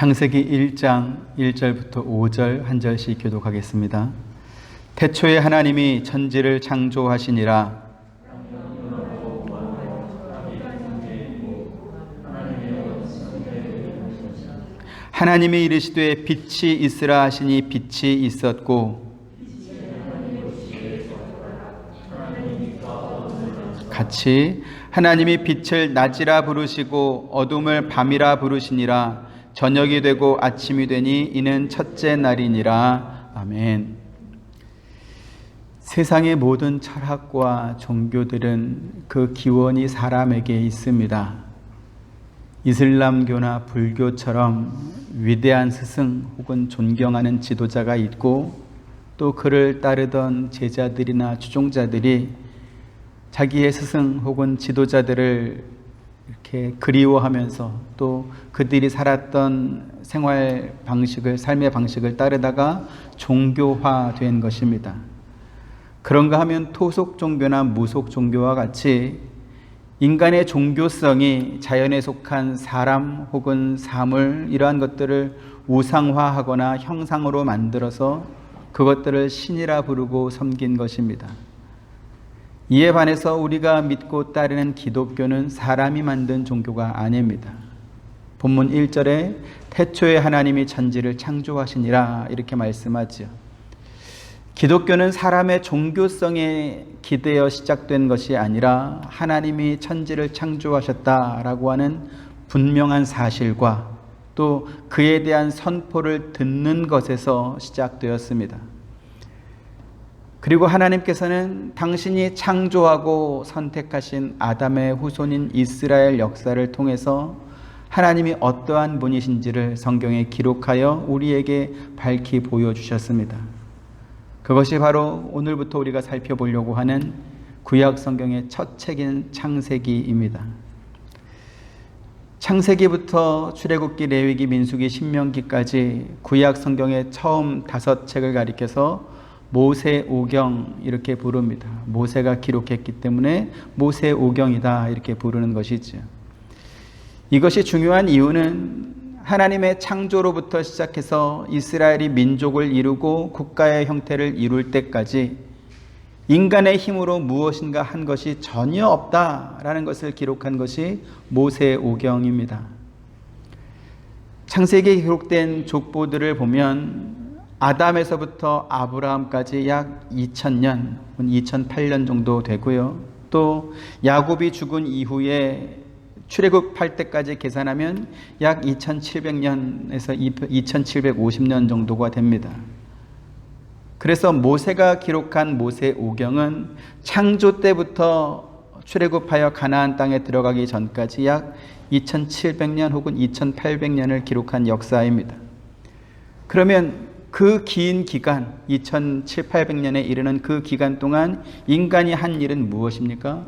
창세기 1장 1절부터 5절 한 절씩 교독하겠습니다. 태초에 하나님이 천지를 창조하시니라. 하나님이 이르시되 빛이 있으라 하시니 빛이 있었고, 같이 하나님이 빛을 낮이라 부르시고 어둠을 밤이라 부르시니라. 저녁이 되고 아침이 되니 이는 첫째 날이니라. 아멘. 세상의 모든 철학과 종교들은 그 기원이 사람에게 있습니다. 이슬람교나 불교처럼 위대한 스승 혹은 존경하는 지도자가 있고, 또 그를 따르던 제자들이나 추종자들이 자기의 스승 혹은 지도자들을 이렇게 그리워하면서 또 그들이 살았던 생활 방식을, 삶의 방식을 따르다가 종교화된 것입니다. 그런가 하면 토속 종교나 무속 종교와 같이 인간의 종교성이 자연에 속한 사람 혹은 사물, 이러한 것들을 우상화하거나 형상으로 만들어서 그것들을 신이라 부르고 섬긴 것입니다. 이에 반해서 우리가 믿고 따르는 기독교는 사람이 만든 종교가 아닙니다. 본문 1절에 태초에 하나님이 천지를 창조하시니라 이렇게 말씀하죠. 기독교는 사람의 종교성에 기대어 시작된 것이 아니라 하나님이 천지를 창조하셨다라고 하는 분명한 사실과 또 그에 대한 선포를 듣는 것에서 시작되었습니다. 그리고 하나님께서는 당신이 창조하고 선택하신 아담의 후손인 이스라엘 역사를 통해서 하나님이 어떠한 분이신지를 성경에 기록하여 우리에게 밝히 보여주셨습니다. 그것이 바로 오늘부터 우리가 살펴보려고 하는 구약 성경의 첫 책인 창세기입니다. 창세기부터 출애굽기, 레위기, 민수기, 신명기까지 구약 성경의 처음 5책을 가리켜서 모세오경 이렇게 부릅니다. 모세가 기록했기 때문에 모세오경이다 이렇게 부르는 것이죠. 이것이 중요한 이유는 하나님의 창조로부터 시작해서 이스라엘이 민족을 이루고 국가의 형태를 이룰 때까지 인간의 힘으로 무엇인가 한 것이 전혀 없다라는 것을 기록한 것이 모세오경입니다. 창세기에 기록된 족보들을 보면 아담에서부터 아브라함까지 약 2000년, 2008년 정도 되고요. 또 야곱이 죽은 이후에 출애굽할 때까지 계산하면 약 2700년에서 2750년 정도가 됩니다. 그래서 모세가 기록한 모세오경은 창조 때부터 출애굽하여 가나안 땅에 들어가기 전까지 약 2700년 혹은 2800년을 기록한 역사입니다. 그러면 그 긴 기간, 2700~800년에 이르는 그 기간 동안 인간이 한 일은 무엇입니까?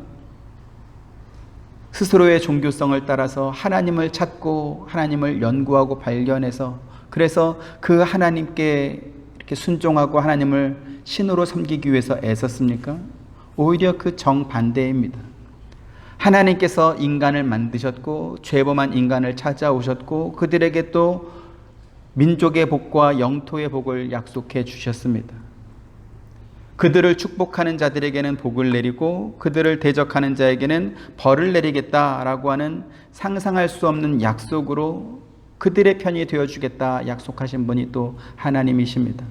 스스로의 종교성을 따라서 하나님을 찾고 하나님을 연구하고 발견해서, 그래서 그 하나님께 이렇게 순종하고 하나님을 신으로 섬기기 위해서 애썼습니까? 오히려 그 정반대입니다. 하나님께서 인간을 만드셨고 죄범한 인간을 찾아오셨고 그들에게 또 민족의 복과 영토의 복을 약속해 주셨습니다. 그들을 축복하는 자들에게는 복을 내리고 그들을 대적하는 자에게는 벌을 내리겠다라고 하는 상상할 수 없는 약속으로 그들의 편이 되어주겠다 약속하신 분이 또 하나님이십니다.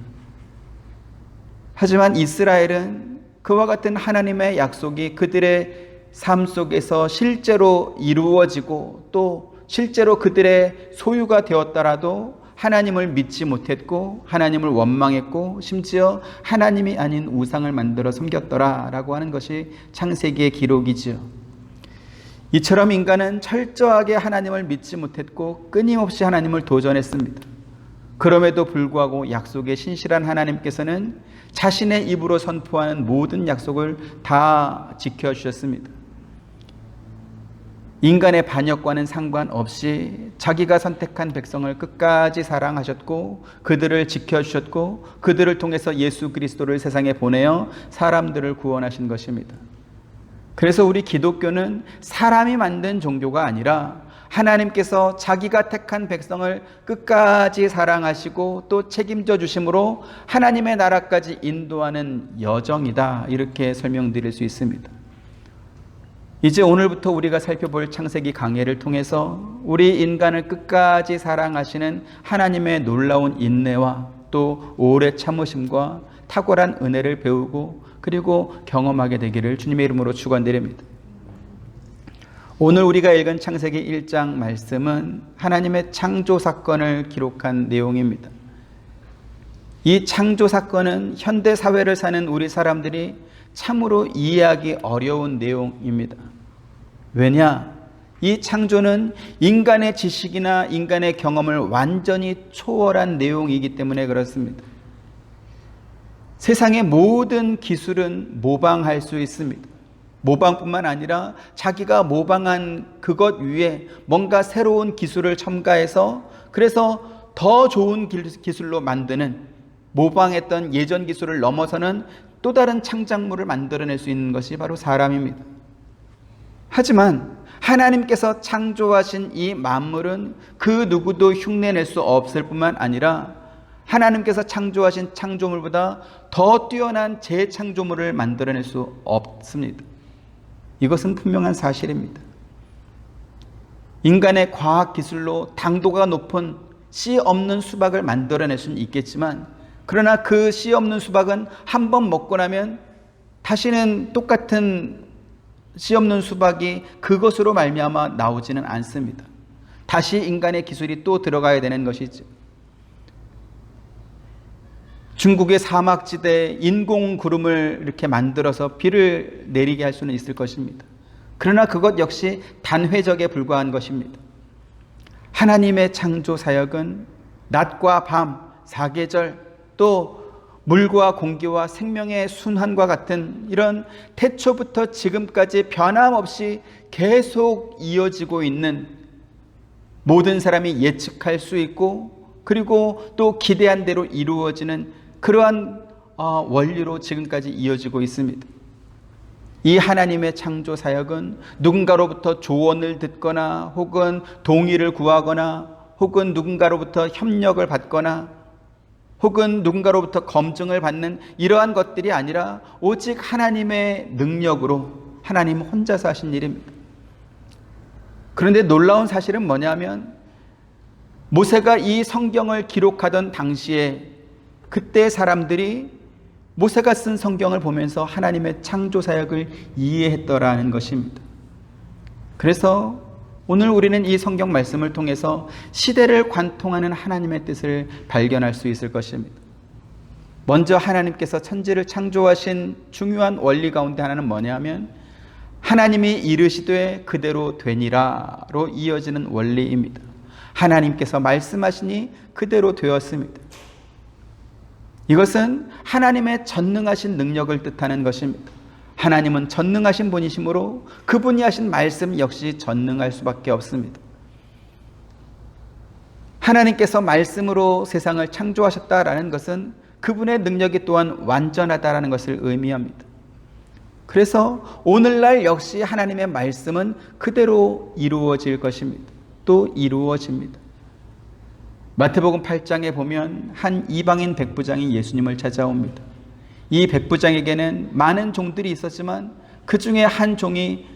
하지만 이스라엘은 그와 같은 하나님의 약속이 그들의 삶 속에서 실제로 이루어지고 또 실제로 그들의 소유가 되었더라도 하나님을 믿지 못했고 하나님을 원망했고 심지어 하나님이 아닌 우상을 만들어 섬겼더라라고 하는 것이 창세기의 기록이지요. 이처럼 인간은 철저하게 하나님을 믿지 못했고 끊임없이 하나님을 도전했습니다. 그럼에도 불구하고 약속의 신실한 하나님께서는 자신의 입으로 선포하는 모든 약속을 다 지켜주셨습니다. 인간의 반역과는 상관없이 자기가 선택한 백성을 끝까지 사랑하셨고 그들을 지켜주셨고 그들을 통해서 예수 그리스도를 세상에 보내어 사람들을 구원하신 것입니다. 그래서 우리 기독교는 사람이 만든 종교가 아니라 하나님께서 자기가 택한 백성을 끝까지 사랑하시고 또 책임져 주심으로 하나님의 나라까지 인도하는 여정이다, 이렇게 설명드릴 수 있습니다. 이제 오늘부터 우리가 살펴볼 창세기 강해를 통해서 우리 인간을 끝까지 사랑하시는 하나님의 놀라운 인내와 또 오래 참으심과 탁월한 은혜를 배우고 그리고 경험하게 되기를 주님의 이름으로 축원드립니다. 오늘 우리가 읽은 창세기 1장 말씀은 하나님의 창조 사건을 기록한 내용입니다. 이 창조 사건은 현대 사회를 사는 우리 사람들이 참으로 이해하기 어려운 내용입니다. 왜냐? 이 창조는 인간의 지식이나 인간의 경험을 완전히 초월한 내용이기 때문에 그렇습니다. 세상의 모든 기술은 모방할 수 있습니다. 모방뿐만 아니라 자기가 모방한 그것 위에 뭔가 새로운 기술을 첨가해서 그래서 더 좋은 기술로 만드는, 모방했던 예전 기술을 넘어서는 또 다른 창작물을 만들어낼 수 있는 것이 바로 사람입니다. 하지만 하나님께서 창조하신 이 만물은 그 누구도 흉내낼 수 없을 뿐만 아니라 하나님께서 창조하신 창조물보다 더 뛰어난 재창조물을 만들어낼 수 없습니다. 이것은 분명한 사실입니다. 인간의 과학기술로 당도가 높은 씨 없는 수박을 만들어낼 수는 있겠지만, 그러나 그 씨 없는 수박은 한 번 먹고 나면 다시는 똑같은 씨 없는 수박이 그것으로 말미암아 나오지는 않습니다. 다시 인간의 기술이 또 들어가야 되는 것이죠. 중국의 사막지대에 인공 구름을 이렇게 만들어서 비를 내리게 할 수는 있을 것입니다. 그러나 그것 역시 단회적에 불과한 것입니다. 하나님의 창조 사역은 낮과 밤, 사계절, 또 물과 공기와 생명의 순환과 같은 이런 태초부터 지금까지 변함없이 계속 이어지고 있는, 모든 사람이 예측할 수 있고 그리고 또 기대한 대로 이루어지는 그러한 원리로 지금까지 이어지고 있습니다. 이 하나님의 창조 사역은 누군가로부터 조언을 듣거나 혹은 동의를 구하거나 혹은 누군가로부터 협력을 받거나 혹은 누군가로부터 검증을 받는 이러한 것들이 아니라 오직 하나님의 능력으로 하나님 혼자서 하신 일입니다. 그런데 놀라운 사실은 뭐냐면, 모세가 이 성경을 기록하던 당시에 그때 사람들이 모세가 쓴 성경을 보면서 하나님의 창조 사역을 이해했더라는 것입니다. 그래서 오늘 우리는 이 성경 말씀을 통해서 시대를 관통하는 하나님의 뜻을 발견할 수 있을 것입니다. 먼저 하나님께서 천지를 창조하신 중요한 원리 가운데 하나는 뭐냐면, 하나님이 이르시되 그대로 되니라로 이어지는 원리입니다. 하나님께서 말씀하시니 그대로 되었습니다. 이것은 하나님의 전능하신 능력을 뜻하는 것입니다. 하나님은 전능하신 분이시므로 그분이 하신 말씀 역시 전능할 수밖에 없습니다. 하나님께서 말씀으로 세상을 창조하셨다라는 것은 그분의 능력이 또한 완전하다라는 것을 의미합니다. 그래서 오늘날 역시 하나님의 말씀은 그대로 이루어질 것입니다. 또 이루어집니다. 마태복음 8장에 보면 한 이방인 백부장이 예수님을 찾아옵니다. 이 백부장에게는 많은 종들이 있었지만 그 중에 한 종이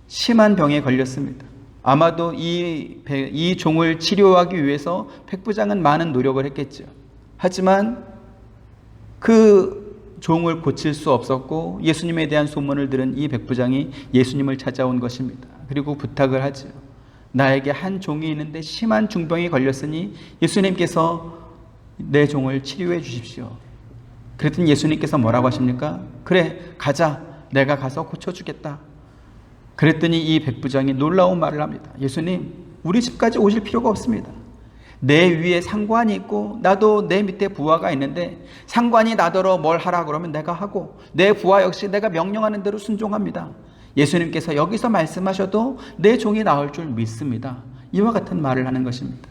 심한 병에 걸렸습니다. 아마도 이 종을 치료하기 위해서 백부장은 많은 노력을 했겠죠. 하지만 그 종을 고칠 수 없었고 예수님에 대한 소문을 들은 이 백부장이 예수님을 찾아온 것입니다. 그리고 부탁을 하죠. 나에게 한 종이 있는데 심한 중병이 걸렸으니 예수님께서 내 종을 치료해 주십시오. 그랬더니 예수님께서 뭐라고 하십니까? 그래, 가자. 내가 가서 고쳐주겠다. 그랬더니 이 백부장이 놀라운 말을 합니다. 예수님, 우리 집까지 오실 필요가 없습니다. 내 위에 상관이 있고 나도 내 밑에 부하가 있는데 상관이 나더러 뭘 하라 그러면 내가 하고 내 부하 역시 내가 명령하는 대로 순종합니다. 예수님께서 여기서 말씀하셔도 내 종이 나올 줄 믿습니다. 이와 같은 말을 하는 것입니다.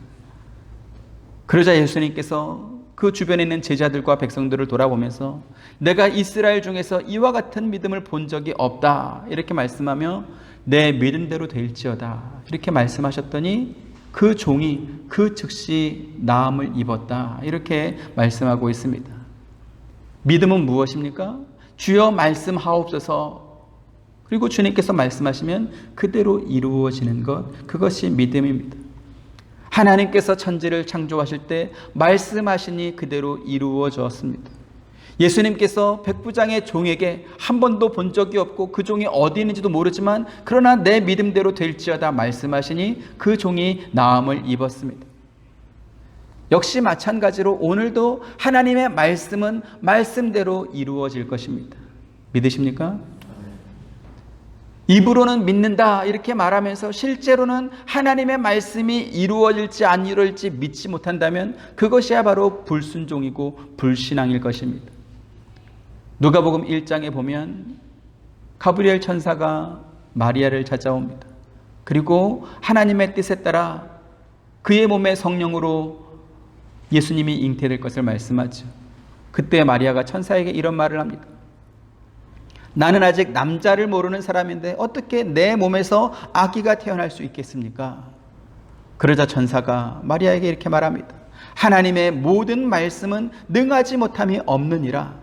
그러자 예수님께서 그 주변에 있는 제자들과 백성들을 돌아보면서 내가 이스라엘 중에서 이와 같은 믿음을 본 적이 없다 이렇게 말씀하며 내 믿음대로 될지어다 이렇게 말씀하셨더니 그 종이 그 즉시 나음을 입었다 이렇게 말씀하고 있습니다. 믿음은 무엇입니까? 주여 말씀하옵소서. 그리고 주님께서 말씀하시면 그대로 이루어지는 것, 그것이 믿음입니다. 하나님께서 천지를 창조하실 때 말씀하시니 그대로 이루어졌습니다. 예수님께서 백부장의 종에게 한 번도 본 적이 없고 그 종이 어디 있는지도 모르지만 그러나 내 믿음대로 될지어다 말씀하시니 그 종이 나음을 입었습니다. 역시 마찬가지로 오늘도 하나님의 말씀은 말씀대로 이루어질 것입니다. 믿으십니까? 입으로는 믿는다 이렇게 말하면서 실제로는 하나님의 말씀이 이루어질지 안 이루어질지 믿지 못한다면 그것이야 바로 불순종이고 불신앙일 것입니다. 누가복음 1장에 보면 가브리엘 천사가 마리아를 찾아옵니다. 그리고 하나님의 뜻에 따라 그의 몸에 성령으로 예수님이 잉태될 것을 말씀하죠. 그때 마리아가 천사에게 이런 말을 합니다. 나는 아직 남자를 모르는 사람인데 어떻게 내 몸에서 아기가 태어날 수 있겠습니까? 그러자 천사가 마리아에게 이렇게 말합니다. 하나님의 모든 말씀은 능하지 못함이 없느니라.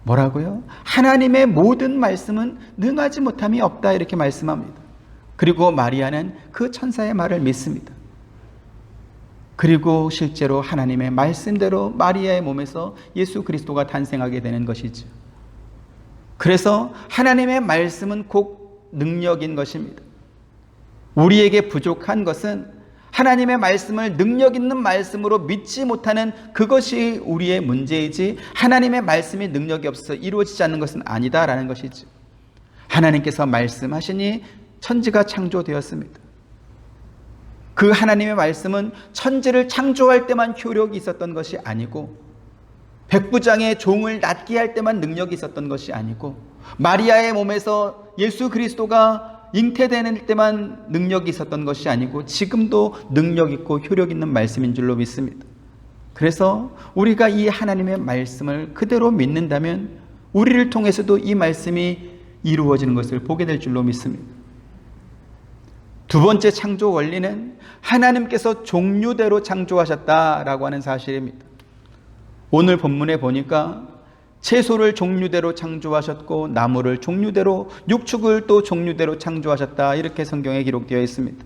뭐라고요? 하나님의 모든 말씀은 능하지 못함이 없다 이렇게 말씀합니다. 그리고 마리아는 그 천사의 말을 믿습니다. 그리고 실제로 하나님의 말씀대로 마리아의 몸에서 예수 그리스도가 탄생하게 되는 것이죠. 그래서 하나님의 말씀은 곧 능력인 것입니다. 우리에게 부족한 것은 하나님의 말씀을 능력 있는 말씀으로 믿지 못하는 그것이 우리의 문제이지 하나님의 말씀이 능력이 없어서 이루어지지 않는 것은 아니다라는 것이죠. 하나님께서 말씀하시니 천지가 창조되었습니다. 그 하나님의 말씀은 천지를 창조할 때만 효력이 있었던 것이 아니고 백부장의 종을 낫게 할 때만 능력이 있었던 것이 아니고 마리아의 몸에서 예수 그리스도가 잉태되는 때만 능력이 있었던 것이 아니고 지금도 능력 있고 효력 있는 말씀인 줄로 믿습니다. 그래서 우리가 이 하나님의 말씀을 그대로 믿는다면 우리를 통해서도 이 말씀이 이루어지는 것을 보게 될 줄로 믿습니다. 두 번째 창조 원리는 하나님께서 종류대로 창조하셨다라고 하는 사실입니다. 오늘 본문에 보니까 채소를 종류대로 창조하셨고 나무를 종류대로, 육축을 또 종류대로 창조하셨다 이렇게 성경에 기록되어 있습니다.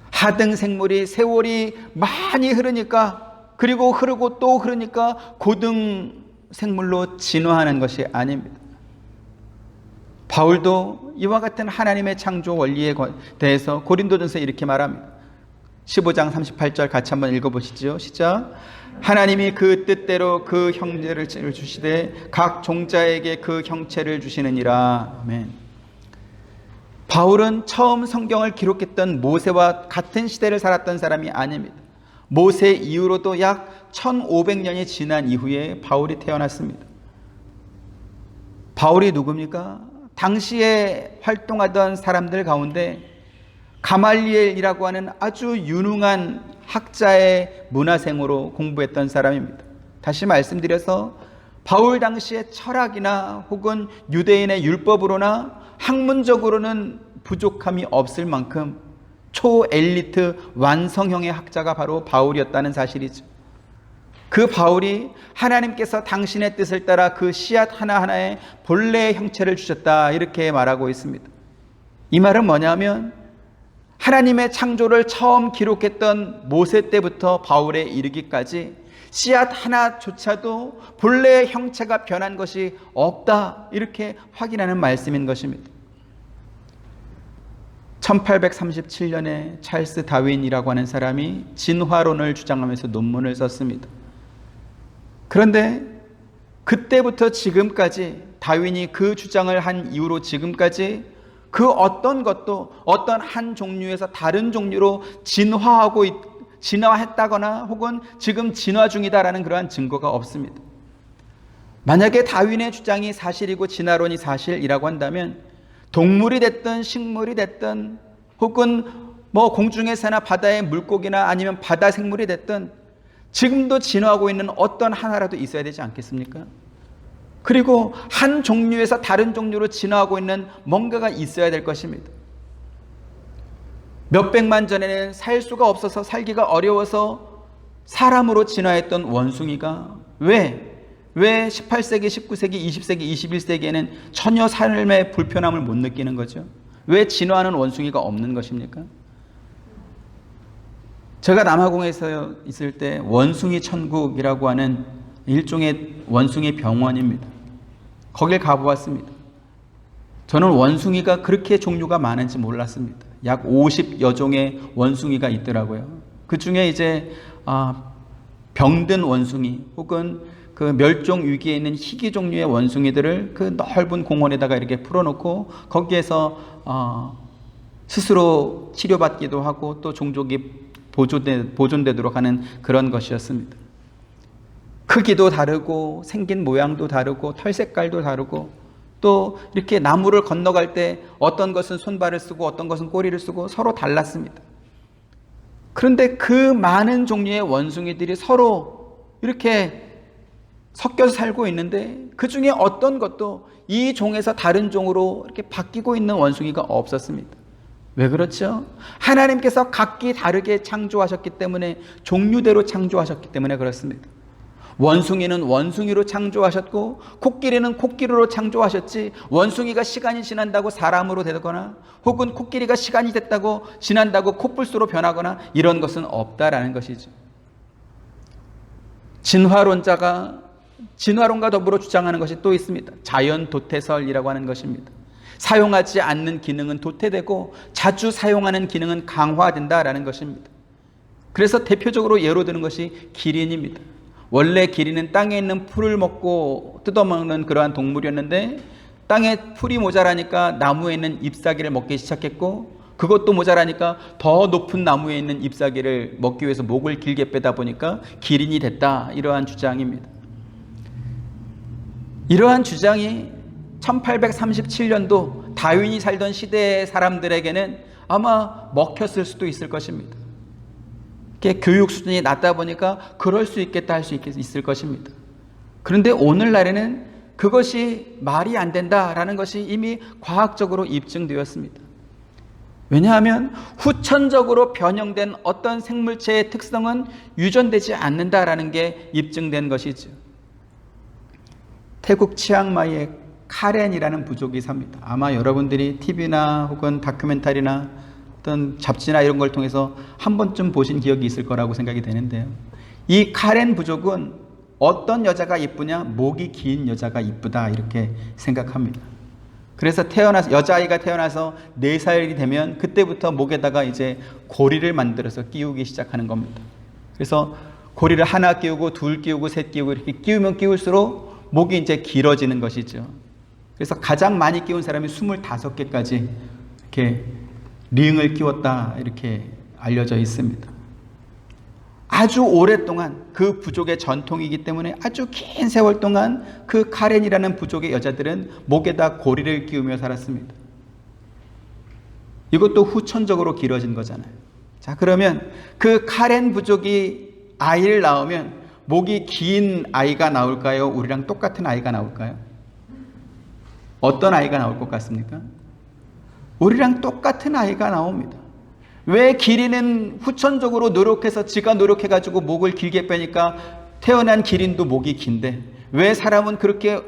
하등 생물이 세월이 많이 흐르니까 그리고 흐르고 또 흐르니까 고등 생물로 진화하는 것이 아닙니다. 바울도 이와 같은 하나님의 창조 원리에 대해서 고린도전서에 이렇게 말합니다. 15장 38절 같이 한번 읽어보시죠. 시작. 하나님이 그 뜻대로 그 형제를 주시되 각 종자에게 그 형체를 주시느니라. 아멘. 바울은 처음 성경을 기록했던 모세와 같은 시대를 살았던 사람이 아닙니다. 모세 이후로도 약 1500년이 지난 이후에 바울이 태어났습니다. 바울이 누굽니까? 당시에 활동하던 사람들 가운데 가말리엘이라고 하는 아주 유능한 학자의 문화생으로 공부했던 사람입니다. 다시 말씀드려서 바울 당시의 철학이나 혹은 유대인의 율법으로나 학문적으로는 부족함이 없을 만큼 초엘리트 완성형의 학자가 바로 바울이었다는 사실이죠. 그 바울이 하나님께서 당신의 뜻을 따라 그 씨앗 하나하나에 본래의 형체를 주셨다 이렇게 말하고 있습니다. 이 말은 뭐냐면 하나님의 창조를 처음 기록했던 모세 때부터 바울에 이르기까지 씨앗 하나조차도 본래의 형체가 변한 것이 없다 이렇게 확인하는 말씀인 것입니다. 1837년에 찰스 다윈이라고 하는 사람이 진화론을 주장하면서 논문을 썼습니다. 그런데 그때부터 지금까지 다윈이 그 주장을 한 이후로 지금까지 그 어떤 것도 어떤 한 종류에서 다른 종류로 진화했다거나 혹은 지금 진화 중이다라는 그러한 증거가 없습니다. 만약에 다윈의 주장이 사실이고 진화론이 사실이라고 한다면 동물이 됐든 식물이 됐든 혹은 공중에 사나 바다의 물고기나 아니면 바다 생물이 됐든 지금도 진화하고 있는 어떤 하나라도 있어야 되지 않겠습니까? 그리고 한 종류에서 다른 종류로 진화하고 있는 뭔가가 있어야 될 것입니다. 몇백만 전에는 살 수가 없어서 살기가 어려워서 사람으로 진화했던 원숭이가 왜 18세기, 19세기, 20세기, 21세기에는 전혀 삶의 불편함을 못 느끼는 거죠? 왜 진화하는 원숭이가 없는 것입니까? 제가 남아공에서 있을 때 원숭이 천국이라고 하는 일종의 원숭이 병원입니다. 거길 가보았습니다. 저는 원숭이가 그렇게 종류가 많은지 몰랐습니다. 약 50여 종의 원숭이가 있더라고요. 그 중에 이제 병든 원숭이 혹은 그 멸종 위기에 있는 희귀 종류의 원숭이들을 그 넓은 공원에다가 이렇게 풀어놓고 거기에서 스스로 치료받기도 하고 또 종족이 보존되도록 하는 그런 것이었습니다. 크기도 다르고 생긴 모양도 다르고 털 색깔도 다르고 또 이렇게 나무를 건너갈 때 어떤 것은 손발을 쓰고 어떤 것은 꼬리를 쓰고 서로 달랐습니다. 그런데 그 많은 종류의 원숭이들이 서로 이렇게 섞여서 살고 있는데 그 중에 어떤 것도 이 종에서 다른 종으로 이렇게 바뀌고 있는 원숭이가 없었습니다. 왜 그렇죠? 하나님께서 각기 다르게 창조하셨기 때문에, 종류대로 창조하셨기 때문에 그렇습니다. 원숭이는 원숭이로 창조하셨고 코끼리는 코끼리로 창조하셨지, 원숭이가 시간이 지난다고 사람으로 되거나 혹은 코끼리가 시간이 됐다고 지난다고 코뿔소로 변하거나 이런 것은 없다라는 것이죠. 진화론과 더불어 주장하는 것이 또 있습니다. 자연 도태설이라고 하는 것입니다. 사용하지 않는 기능은 도태되고 자주 사용하는 기능은 강화된다라는 것입니다. 그래서 대표적으로 예로 드는 것이 기린입니다. 원래 기린은 땅에 있는 풀을 먹고 뜯어먹는 그러한 동물이었는데 땅에 풀이 모자라니까 나무에 있는 잎사귀를 먹기 시작했고, 그것도 모자라니까 더 높은 나무에 있는 잎사귀를 먹기 위해서 목을 길게 빼다 보니까 기린이 됐다, 이러한 주장입니다. 이러한 주장이 1837년도 다윈이 살던 시대의 사람들에게는 아마 먹혔을 수도 있을 것입니다. 교육 수준이 낮다 보니까 그럴 수 있겠다 할 수 있을 것입니다. 그런데 오늘날에는 그것이 말이 안 된다라는 것이 이미 과학적으로 입증되었습니다. 왜냐하면 후천적으로 변형된 어떤 생물체의 특성은 유전되지 않는다라는 게 입증된 것이죠. 태국 치앙마이에 카렌이라는 부족이 삽니다. 아마 여러분들이 TV나 혹은 다큐멘터리나 어떤 잡지나 이런 걸 통해서 한 번쯤 보신 기억이 있을 거라고 생각이 되는데요. 이 카렌 부족은 어떤 여자가 이쁘냐? 목이 긴 여자가 이쁘다, 이렇게 생각합니다. 그래서 여자아이가 태어나서 4살이 되면 그때부터 목에다가 이제 고리를 만들어서 끼우기 시작하는 겁니다. 그래서 고리를 하나 끼우고 둘 끼우고 셋 끼우고 이렇게 끼우면 끼울수록 목이 이제 길어지는 것이죠. 그래서 가장 많이 끼운 사람이 25개까지 이렇게 링을 끼웠다, 이렇게 알려져 있습니다. 아주 오랫동안 그 부족의 전통이기 때문에 아주 긴 세월 동안 그 카렌이라는 부족의 여자들은 목에다 고리를 끼우며 살았습니다. 이것도 후천적으로 길어진 거잖아요. 자, 그러면 그 카렌 부족이 아이를 낳으면 목이 긴 아이가 나올까요? 우리랑 똑같은 아이가 나올까요? 어떤 아이가 나올 것 같습니까? 우리랑 똑같은 아이가 나옵니다. 왜 기린은 후천적으로 노력해서 지가 노력해가지고 목을 길게 빼니까 태어난 기린도 목이 긴데, 왜 사람은 그렇게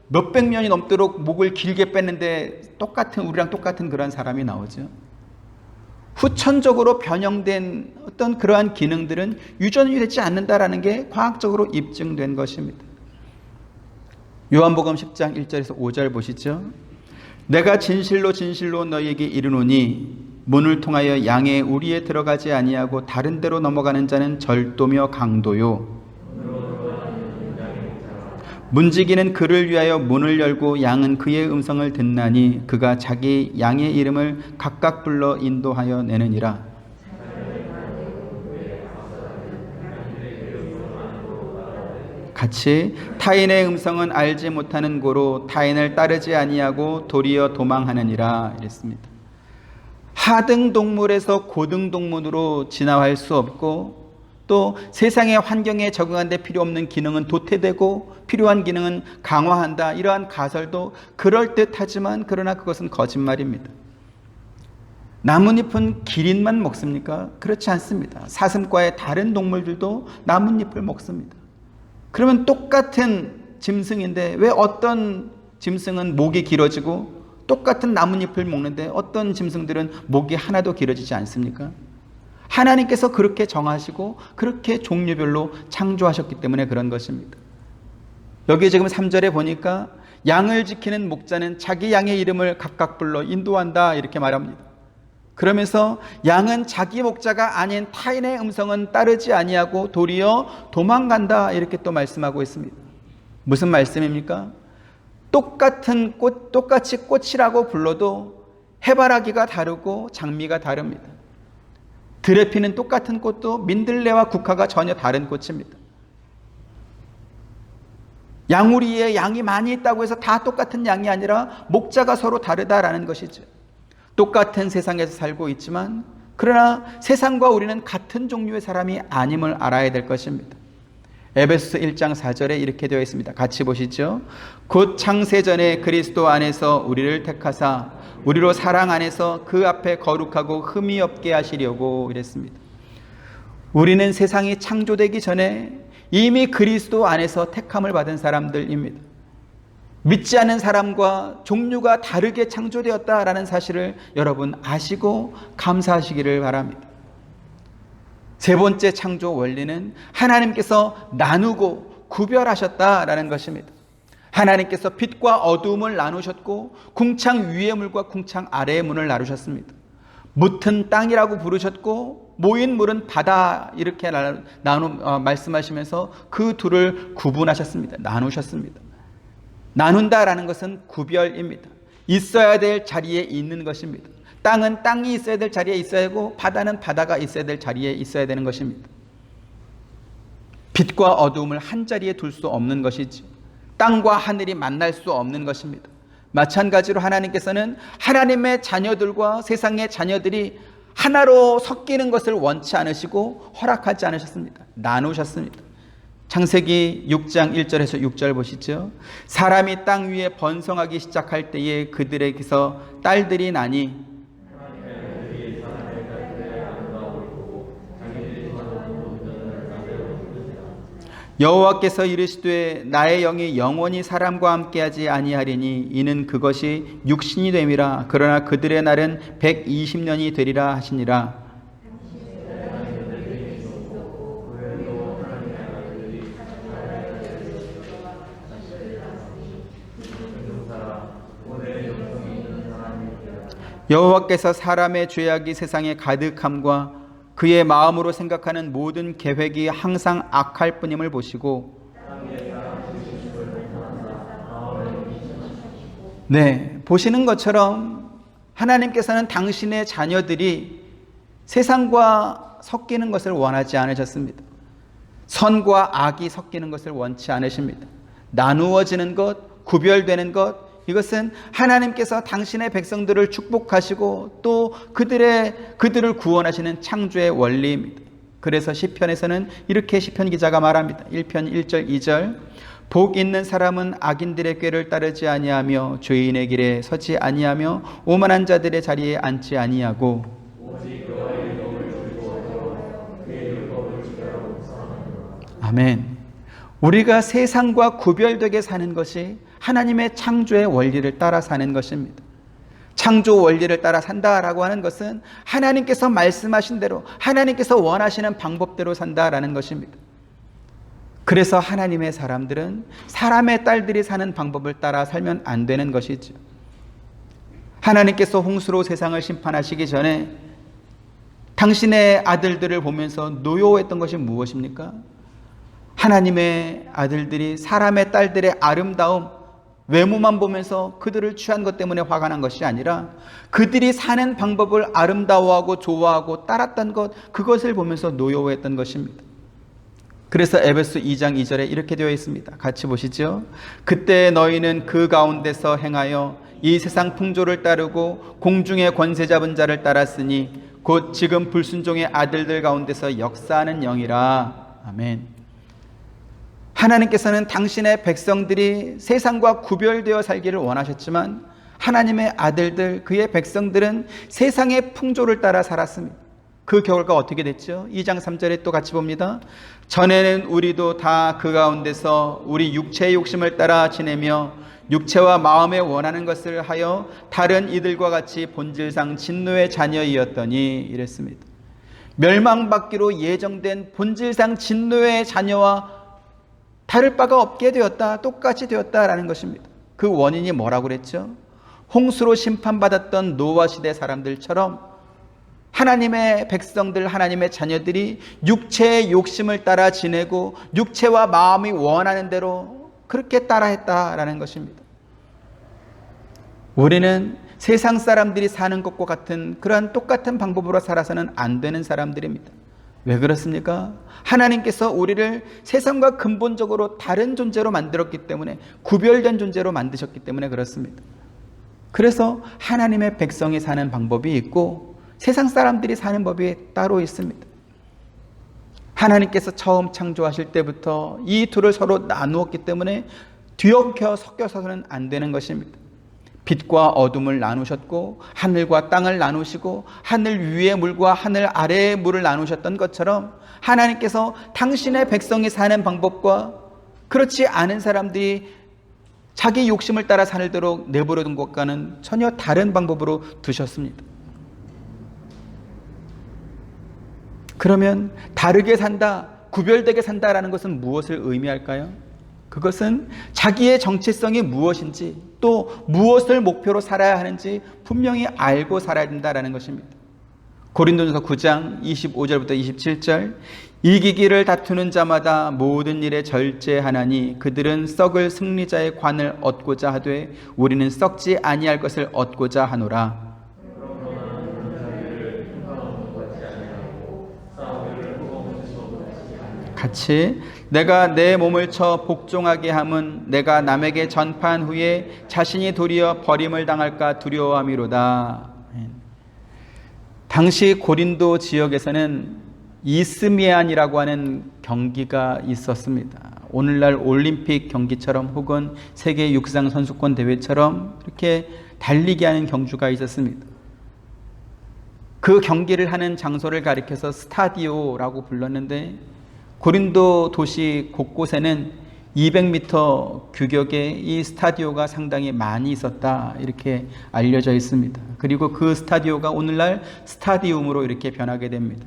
몇백 년이 넘도록 목을 길게 뺐는데 우리랑 똑같은 그런 사람이 나오죠? 후천적으로 변형된 어떤 그러한 기능들은 유전이 되지 않는다라는 게 과학적으로 입증된 것입니다. 요한복음 10장 1절에서 5절 보시죠. 내가 진실로 진실로 너희에게 이르노니 문을 통하여 양의 우리에 들어가지 아니하고 다른 데로 넘어가는 자는 절도며 강도요, 문지기는 그를 위하여 문을 열고 양은 그의 음성을 듣나니 그가 자기 양의 이름을 각각 불러 인도하여 내느니라. 같이 타인의 음성은 알지 못하는 고로 타인을 따르지 아니하고 도리어 도망하느니라 이랬습니다. 하등 동물에서 고등 동물로 진화할 수 없고 또 세상의 환경에 적응하는 데 필요 없는 기능은 도태되고 필요한 기능은 강화한다. 이러한 가설도 그럴듯하지만 그러나 그것은 거짓말입니다. 나뭇잎은 기린만 먹습니까? 그렇지 않습니다. 사슴과의 다른 동물들도 나뭇잎을 먹습니다. 그러면 똑같은 짐승인데 왜 어떤 짐승은 목이 길어지고 똑같은 나뭇잎을 먹는데 어떤 짐승들은 목이 하나도 길어지지 않습니까? 하나님께서 그렇게 정하시고 그렇게 종류별로 창조하셨기 때문에 그런 것입니다. 여기 지금 3절에 보니까 양을 지키는 목자는 자기 양의 이름을 각각 불러 인도한다 이렇게 말합니다. 그러면서 양은 자기 목자가 아닌 타인의 음성은 따르지 아니하고 도리어 도망간다 이렇게 또 말씀하고 있습니다. 무슨 말씀입니까? 똑같이 꽃이라고 불러도 해바라기가 다르고 장미가 다릅니다. 들에 피는 똑같은 꽃도 민들레와 국화가 전혀 다른 꽃입니다. 양우리에 양이 많이 있다고 해서 다 똑같은 양이 아니라 목자가 서로 다르다라는 것이죠. 똑같은 세상에서 살고 있지만 그러나 세상과 우리는 같은 종류의 사람이 아님을 알아야 될 것입니다. 에베소서 1장 4절에 이렇게 되어 있습니다. 같이 보시죠. 곧 창세전에 그리스도 안에서 우리를 택하사 우리로 사랑 안에서 그 앞에 거룩하고 흠이 없게 하시려고 이랬습니다. 우리는 세상이 창조되기 전에 이미 그리스도 안에서 택함을 받은 사람들입니다. 믿지 않는 사람과 종류가 다르게 창조되었다라는 사실을 여러분 아시고 감사하시기를 바랍니다. 세 번째 창조 원리는 하나님께서 나누고 구별하셨다라는 것입니다. 하나님께서 빛과 어두움을 나누셨고 궁창 위의 물과 궁창 아래의 문을 나누셨습니다. 묻은 땅이라고 부르셨고 모인 물은 바다 이렇게 말씀하시면서 그 둘을 구분하셨습니다. 나누셨습니다. 나눈다라는 것은 구별입니다. 있어야 될 자리에 있는 것입니다. 땅은 땅이 있어야 될 자리에 있어야 하고 바다는 바다가 있어야 될 자리에 있어야 되는 것입니다. 빛과 어두움을 한 자리에 둘 수 없는 것이지 땅과 하늘이 만날 수 없는 것입니다. 마찬가지로 하나님께서는 하나님의 자녀들과 세상의 자녀들이 하나로 섞이는 것을 원치 않으시고 허락하지 않으셨습니다. 나누셨습니다. 창세기 6장 1절에서 6절 보시죠. 사람이 땅 위에 번성하기 시작할 때에 그들에게서 딸들이 나니 여호와께서 이르시되 나의 영이 영원히 사람과 함께하지 아니하리니 이는 그것이 육신이 됨이라. 그러나 그들의 날은 120년이 되리라 하시니라. 여호와께서 사람의 죄악이 세상에 가득함과 그의 마음으로 생각하는 모든 계획이 항상 악할 뿐임을 보시고 보시는 것처럼 하나님께서는 당신의 자녀들이 세상과 섞이는 것을 원하지 않으셨습니다. 선과 악이 섞이는 것을 원치 않으십니다. 나누어지는 것, 구별되는 것, 이것은 하나님께서 당신의 백성들을 축복하시고 또 그들을 구원하시는 창조의 원리입니다. 그래서 시편에서는 이렇게 시편 기자가 말합니다. 1편 1절 2절 복 있는 사람은 악인들의 꾀를 따르지 아니하며 죄인의 길에 서지 아니하며 오만한 자들의 자리에 앉지 아니하고 아멘. 우리가 세상과 구별되게 사는 것이 하나님의 창조의 원리를 따라 사는 것입니다. 창조 원리를 따라 산다라고 하는 것은 하나님께서 말씀하신 대로 하나님께서 원하시는 방법대로 산다라는 것입니다. 그래서 하나님의 사람들은 사람의 딸들이 사는 방법을 따라 살면 안 되는 것이죠. 하나님께서 홍수로 세상을 심판하시기 전에 당신의 아들들을 보면서 노여워했던 것이 무엇입니까? 하나님의 아들들이 사람의 딸들의 아름다움, 외모만 보면서 그들을 취한 것 때문에 화가 난 것이 아니라 그들이 사는 방법을 아름다워하고 좋아하고 따랐던 것, 그것을 보면서 노여워했던 것입니다. 그래서 에베소 2장 2절에 이렇게 되어 있습니다. 같이 보시죠. 그때 너희는 그 가운데서 행하여 이 세상 풍조를 따르고 공중의 권세 잡은 자를 따랐으니 곧 지금 불순종의 아들들 가운데서 역사하는 영이라. 아멘. 하나님께서는 당신의 백성들이 세상과 구별되어 살기를 원하셨지만 하나님의 아들들, 그의 백성들은 세상의 풍조를 따라 살았습니다. 그 결과 어떻게 됐죠? 2장 3절에 또 같이 봅니다. 전에는 우리도 다 그 가운데서 우리 육체의 욕심을 따라 지내며 육체와 마음에 원하는 것을 하여 다른 이들과 같이 본질상 진노의 자녀이었더니 이랬습니다. 멸망받기로 예정된 본질상 진노의 자녀와 다를 바가 없게 되었다, 똑같이 되었다라는 것입니다. 그 원인이 뭐라고 그랬죠? 홍수로 심판받았던 노아 시대 사람들처럼 하나님의 백성들, 하나님의 자녀들이 육체의 욕심을 따라 지내고 육체와 마음이 원하는 대로 그렇게 따라했다라는 것입니다. 우리는 세상 사람들이 사는 것과 같은 그러한 똑같은 방법으로 살아서는 안 되는 사람들입니다. 왜 그렇습니까? 하나님께서 우리를 세상과 근본적으로 다른 존재로 만들었기 때문에, 구별된 존재로 만드셨기 때문에 그렇습니다. 그래서 하나님의 백성이 사는 방법이 있고 세상 사람들이 사는 법이 따로 있습니다. 하나님께서 처음 창조하실 때부터 이 둘을 서로 나누었기 때문에 뒤엉켜 섞여서는 안 되는 것입니다. 빛과 어둠을 나누셨고 하늘과 땅을 나누시고 하늘 위의 물과 하늘 아래의 물을 나누셨던 것처럼 하나님께서 당신의 백성이 사는 방법과 그렇지 않은 사람들이 자기 욕심을 따라 살도록 내버려둔 것과는 전혀 다른 방법으로 두셨습니다. 그러면 다르게 산다, 구별되게 산다라는 것은 무엇을 의미할까요? 그것은 자기의 정체성이 무엇인지 또 무엇을 목표로 살아야 하는지 분명히 알고 살아야 된다는 것입니다. 고린도전서 9장 25절부터 27절, 이기기를 다투는 자마다 모든 일에 절제하나니 그들은 썩을 승리자의 관을 얻고자 하되 우리는 썩지 아니할 것을 얻고자 하노라. 같이, 내가 내 몸을 쳐 복종하게 함은 내가 남에게 전파한 후에 자신이 도리어 버림을 당할까 두려워함이로다. 당시 고린도 지역에서는 이스미안이라고 하는 경기가 있었습니다. 오늘날 올림픽 경기처럼 혹은 세계 육상 선수권 대회처럼 이렇게 달리기 하는 경주가 있었습니다. 그 경기를 하는 장소를 가리켜서 스타디오라고 불렀는데 고린도 도시 곳곳에는 200m 규격의 이 스타디오가 상당히 많이 있었다, 이렇게 알려져 있습니다. 그리고 그 스타디오가 오늘날 스타디움으로 이렇게 변하게 됩니다.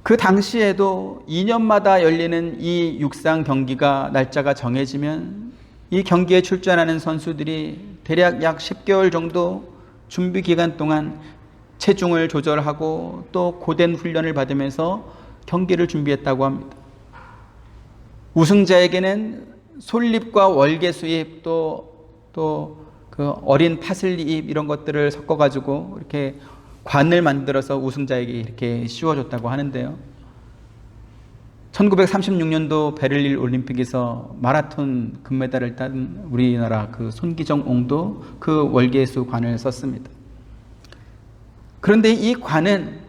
그 당시에도 2년마다 열리는 이 육상 경기가 날짜가 정해지면 이 경기에 출전하는 선수들이 대략 약 10개월 정도 준비 기간 동안 체중을 조절하고 또 고된 훈련을 받으면서 경기를 준비했다고 합니다. 우승자에게는 솔잎과 월계수잎 또 그 어린 파슬리잎 이런 것들을 섞어가지고 이렇게 관을 만들어서 우승자에게 이렇게 씌워줬다고 하는데요. 1936년도 베를린 올림픽에서 마라톤 금메달을 딴 우리나라 그 손기정 옹도 그 월계수 관을 썼습니다. 그런데 이 관은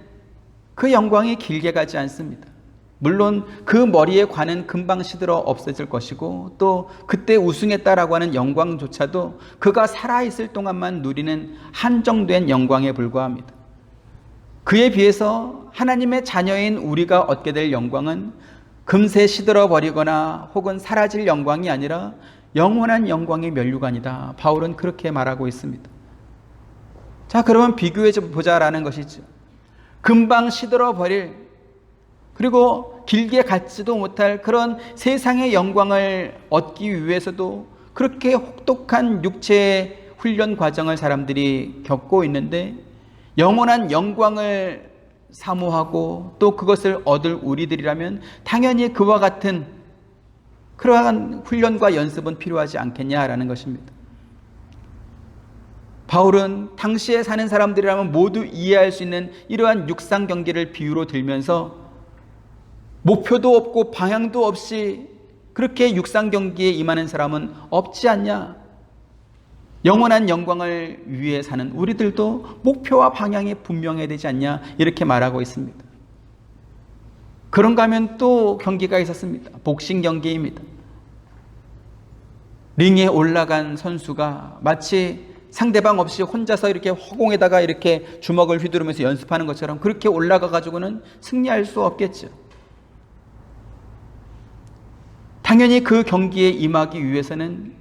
그 영광이 길게 가지 않습니다. 물론 그 머리의 관은 금방 시들어 없어질 것이고 또 그때 우승했다라고 하는 영광조차도 그가 살아있을 동안만 누리는 한정된 영광에 불과합니다. 그에 비해서 하나님의 자녀인 우리가 얻게 될 영광은 금세 시들어 버리거나 혹은 사라질 영광이 아니라 영원한 영광의 면류관이다. 바울은 그렇게 말하고 있습니다. 자, 그러면 비교해 보자라는 것이죠. 금방 시들어 버릴, 그리고 길게 갖지도 못할 그런 세상의 영광을 얻기 위해서도 그렇게 혹독한 육체의 훈련 과정을 사람들이 겪고 있는데 영원한 영광을 사모하고 또 그것을 얻을 우리들이라면 당연히 그와 같은 그러한 훈련과 연습은 필요하지 않겠냐라는 것입니다. 바울은 당시에 사는 사람들이라면 모두 이해할 수 있는 이러한 육상 경기를 비유로 들면서 목표도 없고 방향도 없이 그렇게 육상 경기에 임하는 사람은 없지 않냐? 영원한 영광을 위해 사는 우리들도 목표와 방향이 분명해야 되지 않냐 이렇게 말하고 있습니다. 그런가 하면 또 경기가 있었습니다. 복싱 경기입니다. 링에 올라간 선수가 마치 상대방 없이 혼자서 이렇게 허공에다가 이렇게 주먹을 휘두르면서 연습하는 것처럼 그렇게 올라가 가지고는 승리할 수 없겠죠. 당연히 그 경기에 임하기 위해서는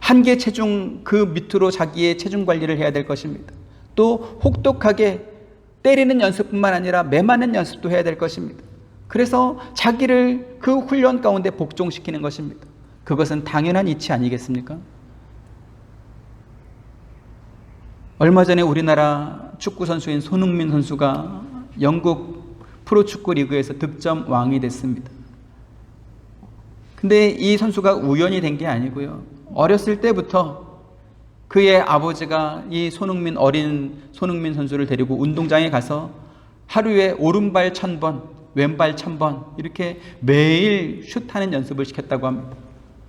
한계 체중 그 밑으로 자기의 체중 관리를 해야 될 것입니다. 또 혹독하게 때리는 연습뿐만 아니라 매맞는 연습도 해야 될 것입니다. 그래서 자기를 그 훈련 가운데 복종시키는 것입니다. 그것은 당연한 이치 아니겠습니까? 얼마 전에 우리나라 축구 선수인 손흥민 선수가 영국 프로축구 리그에서 득점 왕이 됐습니다. 근데 이 선수가 우연히 된 게 아니고요. 어렸을 때부터 그의 아버지가 이 어린 손흥민 선수를 데리고 운동장에 가서 하루에 오른발 1000번, 왼발 1000번 이렇게 매일 슛하는 연습을 시켰다고 합니다.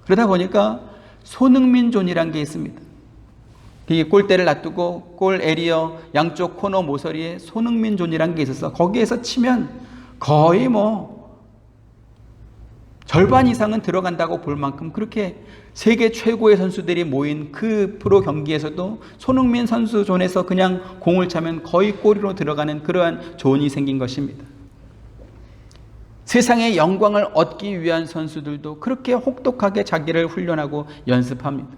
그러다 보니까 손흥민 존이란 게 있습니다. 이 골대를 놔두고 골 에리어 양쪽 코너 모서리에 손흥민 존이란 게 있어서 거기에서 치면 거의 절반 이상은 들어간다고 볼 만큼 그렇게 세계 최고의 선수들이 모인 그 프로 경기에서도 손흥민 선수 존에서 그냥 공을 차면 거의 골로 들어가는 그러한 존이 생긴 것입니다. 세상의 영광을 얻기 위한 선수들도 그렇게 혹독하게 자기를 훈련하고 연습합니다.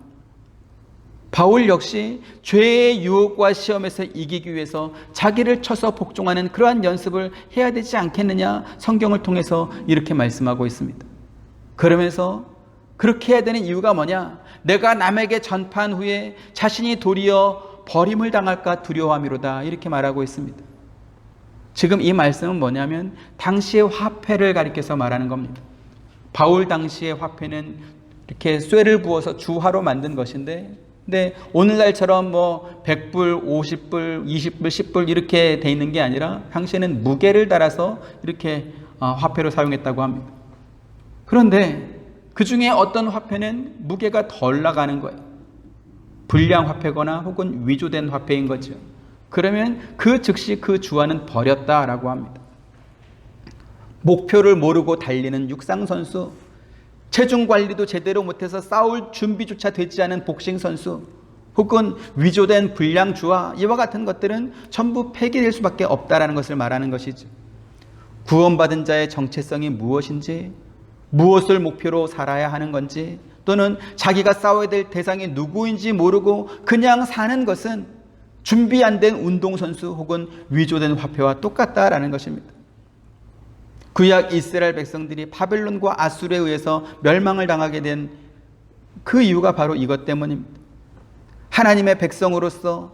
바울 역시 죄의 유혹과 시험에서 이기기 위해서 자기를 쳐서 복종하는 그러한 연습을 해야 되지 않겠느냐 성경을 통해서 이렇게 말씀하고 있습니다. 그러면서 그렇게 해야 되는 이유가 뭐냐? 내가 남에게 전파한 후에 자신이 도리어 버림을 당할까 두려워함이로다 이렇게 말하고 있습니다. 지금 이 말씀은 뭐냐면 당시의 화폐를 가리켜서 말하는 겁니다. 바울 당시의 화폐는 이렇게 쇠를 부어서 주화로 만든 것인데 근데 오늘날처럼 100불, 50불, 20불, 10불 이렇게 돼 있는 게 아니라 당시에는 무게를 달아서 이렇게 화폐로 사용했다고 합니다. 그런데 그 중에 어떤 화폐는 무게가 덜 나가는 거예요. 불량 화폐거나 혹은 위조된 화폐인 거죠. 그러면 그 즉시 그 주화는 버렸다라고 합니다. 목표를 모르고 달리는 육상선수, 체중 관리도 제대로 못해서 싸울 준비조차 되지 않은 복싱 선수, 혹은 위조된 불량 주화, 이와 같은 것들은 전부 폐기될 수밖에 없다라는 것을 말하는 것이죠. 구원받은 자의 정체성이 무엇인지, 무엇을 목표로 살아야 하는 건지, 또는 자기가 싸워야 될 대상이 누구인지 모르고 그냥 사는 것은 준비 안 된 운동선수 혹은 위조된 화폐와 똑같다라는 것입니다. 구약 이스라엘 백성들이 바벨론과 아수르에 의해서 멸망을 당하게 된 그 이유가 바로 이것 때문입니다. 하나님의 백성으로서